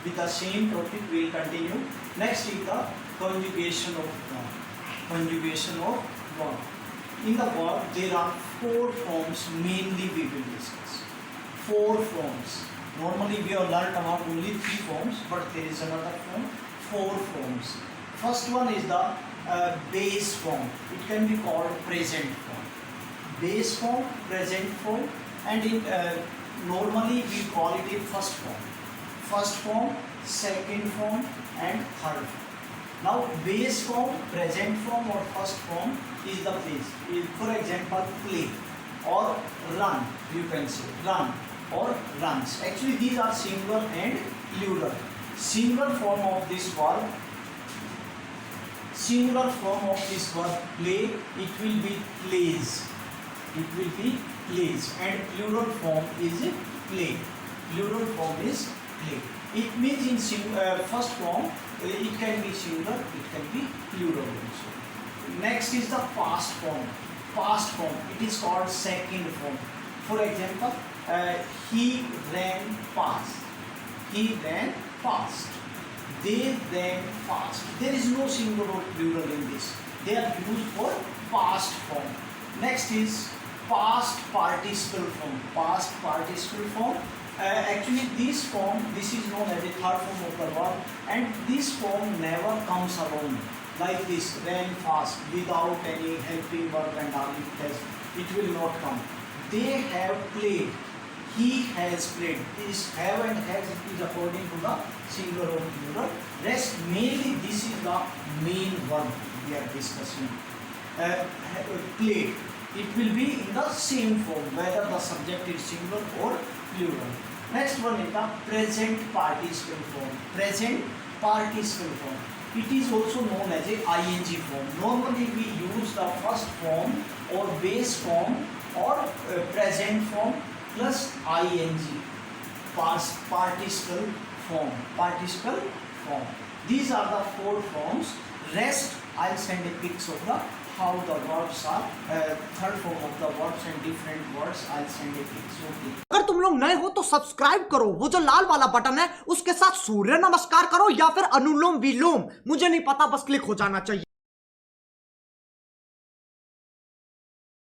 with the same topic we will continue. Next is the conjugation of verb. Conjugation of verb. In the verb there are 4 forms mainly we will discuss. 4 forms. Normally we have learnt about only 3 forms, but there is another form, 4 forms. First one is the base form. It can be called present form. Base form, present form, and in normally we call it a first form. First form, second form, and third form. Now base form, present form, or first form is the base. For example, play or run. You can say run or runs. Actually, these are singular and plural. Singular form of this verb. Singular form of this verb play. It will be plays. It will be plays, and plural form is play. Plural form is play. It means in first form it can be singular, it can be plural also. Next is the past form. Past form, it is called second form. For example, he ran fast. He ran fast. They ran fast. There is no singular or plural in this. They are used for past form. Next is past participle form. Past participle form. Actually this form, this is known as a third form of the verb, and this form never comes alone like this, ran fast, without any helping verb and all. It will not come. They have played. He has played. This have and has is according to the singular or plural. Rest mainly this is the main verb we are discussing. Played. It will be in the same form, whether the subject is singular or plural. Next one is the present participle form. Present participle form. It is also known as a ing form. Normally we use the first form or base form or present form plus ing. Participle form. Participle form. These are the 4 forms. Rest I will send a pics of the how the verbs are, third form of the verbs and different words. I'll send a pics. Okay. अगर तुम लोग नए हो तो subscribe करो, वो जो लाल वाला बटन है उसके साथ सूर्य नमस्कार करो या फिर अनुलोम विलोम, मुझे नहीं पता, बस क्लिक हो जाना चाहिए।